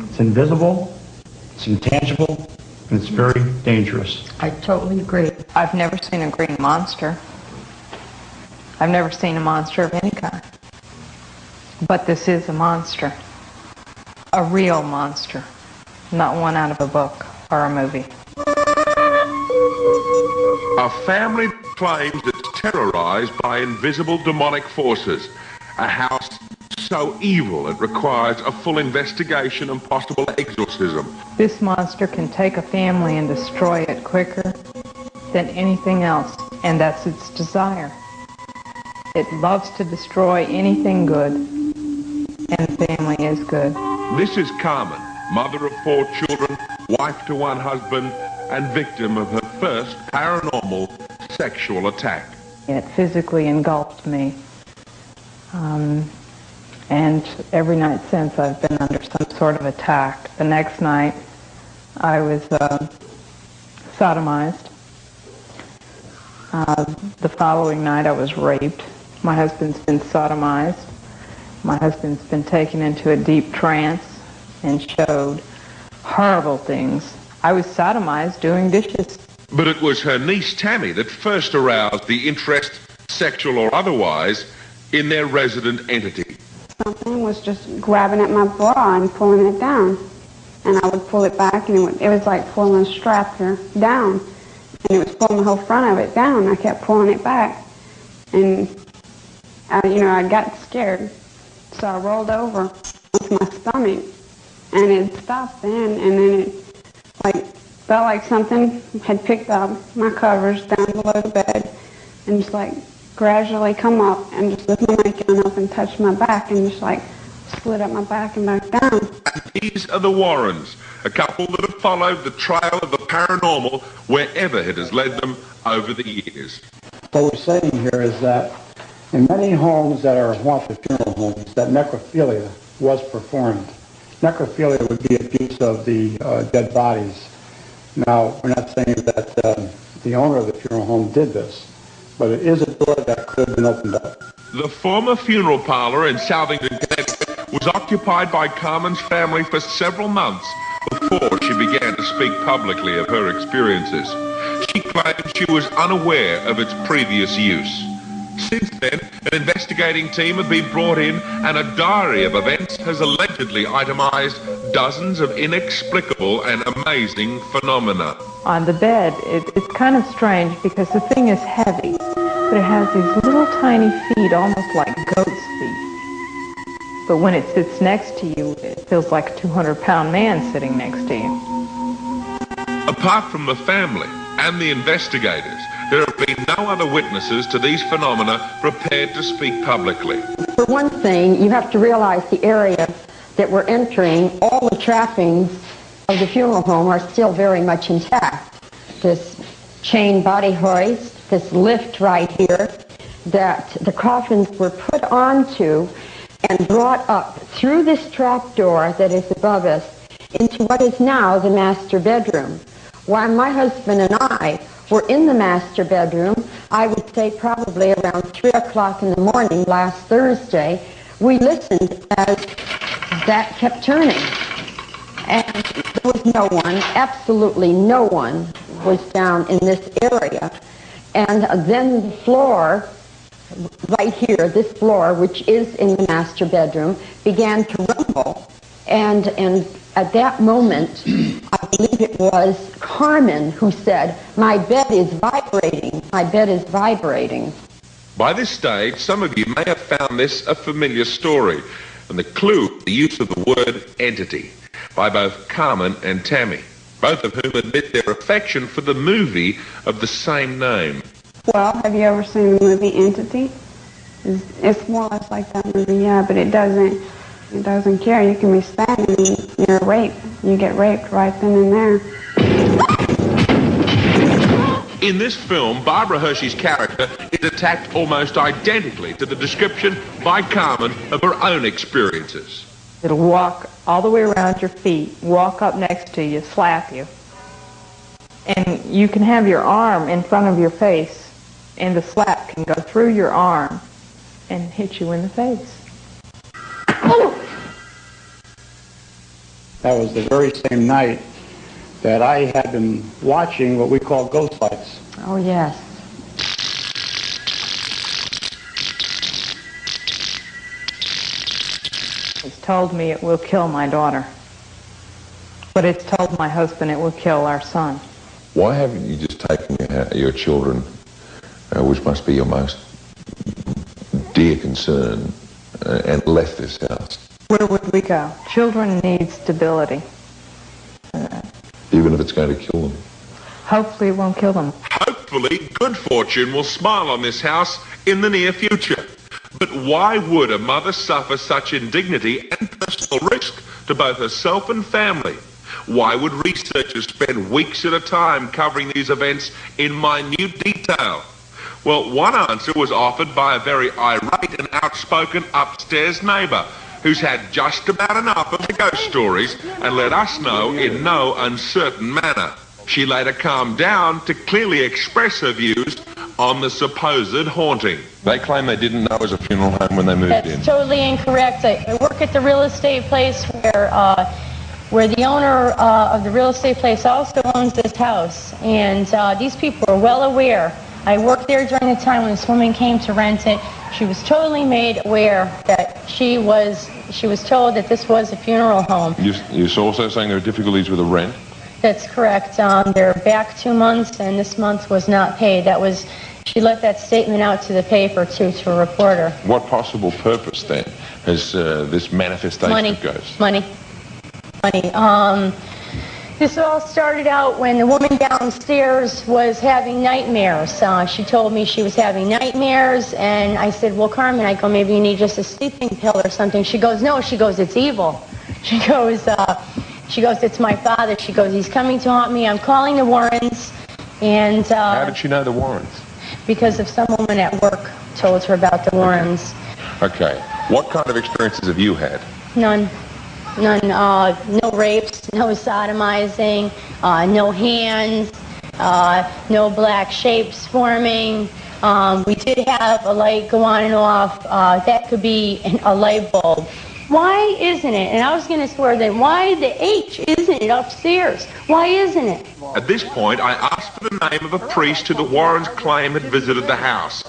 It's invisible, it's intangible, and it's very dangerous. I totally agree. I've never seen a green monster. I've never seen a monster of any kind. But this is a monster. A real monster. Not one out of a book or a movie. A family claims it's terrorized by invisible demonic forces. A house so evil it requires a full investigation and possible exorcism. This monster can take a family and destroy it quicker than anything else, and that's its desire. It loves to destroy anything good, and the family is good. This is Carmen, mother of 4 children, wife to 1 husband, and victim of her first paranormal sexual attack. It physically engulfed me. And every night since I've been under some sort of attack. The next night I was sodomized. The following night I was raped. My husband's been sodomized. My husband's been taken into a deep trance and showed horrible things. I was sodomized doing dishes. But it was her niece Tammy that first aroused the interest, sexual or otherwise, in their resident entity. Something was just grabbing at my bra and pulling it down. And I would pull it back, and it was like pulling a strap here down. And it was pulling the whole front of it down. I kept pulling it back. And, I got scared. So I rolled over with my stomach. And it stopped then. And then it, felt like something had picked up my covers down below the bed. And just, gradually come up and just lift my nightgown up and touch my back and just slid up my back and back down. These are the Warrens, a couple that have followed the trail of the paranormal wherever it has led them over the years. What we're saying here is that in many homes that are haunted funeral homes, that necrophilia was performed. Necrophilia would be abuse of the dead bodies. Now, we're not saying that the owner of the funeral home did this, but it is a door that could have been opened up. The former funeral parlor in Southington, Connecticut was occupied by Carmen's family for several months before she began to speak publicly of her experiences. She claimed she was unaware of its previous use. Since then, an investigating team had been brought in, and a diary of events has allegedly itemized dozens of inexplicable and amazing phenomena. On the bed, it's kind of strange because the thing is heavy, but it has these little tiny feet, almost like goat's feet. But when it sits next to you, it feels like a 200-pound man sitting next to you. Apart from the family and the investigators, there have been no other witnesses to these phenomena prepared to speak publicly. For one thing, you have to realize the area that we're entering, all the trappings of the funeral home are still very much intact. This chain body hoist, this lift right here, that the coffins were put onto and brought up through this trap door that is above us into what is now the master bedroom. While my husband and I were in the master bedroom, I would say probably around 3 o'clock in the morning last Thursday, we listened as that kept turning. And there was no one, absolutely no one was down in this area. And then the floor, right here, this floor, which is in the master bedroom, began to rumble. And at that moment, I believe it was Carmen who said, "My bed is vibrating, my bed is vibrating." By this stage, some of you may have found this a familiar story, and the clue, the use of the word entity, by both Carmen and Tammy, both of whom admit their affection for the movie of the same name. Well, have you ever seen the movie Entity? It's more or less like that movie, yeah, but it doesn't care. You can be standing and you're raped. You get raped right then and there. In this film, Barbara Hershey's character is attacked almost identically to the description by Carmen of her own experiences. It'll walk all the way around your feet, walk up next to you, slap you. And you can have your arm in front of your face, and the slap can go through your arm and hit you in the face. That was the very same night that I had been watching what we call ghost lights. Oh, yes. It's told me it will kill my daughter. But it's told my husband it will kill our son. Why haven't you just taken your children, which must be your most dear concern, and left this house? Where would we go? Children need stability. Even if it's going to kill them? Hopefully it won't kill them. Hopefully, good fortune will smile on this house in the near future. But why would a mother suffer such indignity and personal risk to both herself and family? Why would researchers spend weeks at a time covering these events in minute detail? Well, one answer was offered by a very irate and outspoken upstairs neighbour who's had just about enough of the ghost stories and let us know in no uncertain manner. She later calmed down to clearly express her views on the supposed haunting. They claim they didn't know it was a funeral home when they moved in. That's totally incorrect. I work at the real estate place where the owner of the real estate place also owns this house. And these people are well aware. I worked there during the time when this woman came to rent it. She was totally made aware that she was told that this was a funeral home. You're also saying there are difficulties with the rent? That's correct. They're back 2 months, and this month was not paid. She let that statement out to the paper, too, to a reporter. What possible purpose, then, has this manifestation of ghosts? Money. This all started out when the woman downstairs was having nightmares. She told me she was having nightmares, and I said, well, Carmen, maybe you need just a sleeping pill or something. She goes, no. She goes, it's evil. She goes, it's my father. She goes, he's coming to haunt me. I'm calling the Warrens. And how did she know the Warrens? Because of some woman at work told her about the Warrens. Okay. What kind of experiences have you had? None. No rapes, no sodomizing, no hands, no black shapes forming. We did have a light go on and off. That could be a light bulb. Why isn't it? And I was going to swear that why the H isn't it upstairs? Why isn't it? At this point, I asked for the name of a priest who the Warrens claim had visited the house.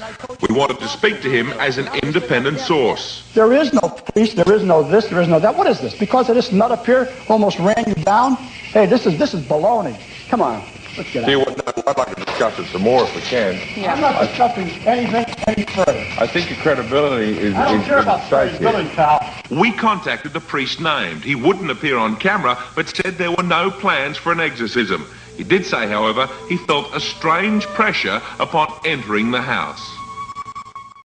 We wanted to speak to him as an independent source. There is no priest, there is no this, there is no that. What is this? Because of this nut up here almost ran you down? Hey, this is baloney. Come on, let's get out. I'd like to discuss it some more if we can. Yeah. I'm not discussing anything any further. I think your credibility is I don't care about credibility, pal. We contacted the priest named. He wouldn't appear on camera, but said there were no plans for an exorcism. He did say, however, he felt a strange pressure upon entering the house.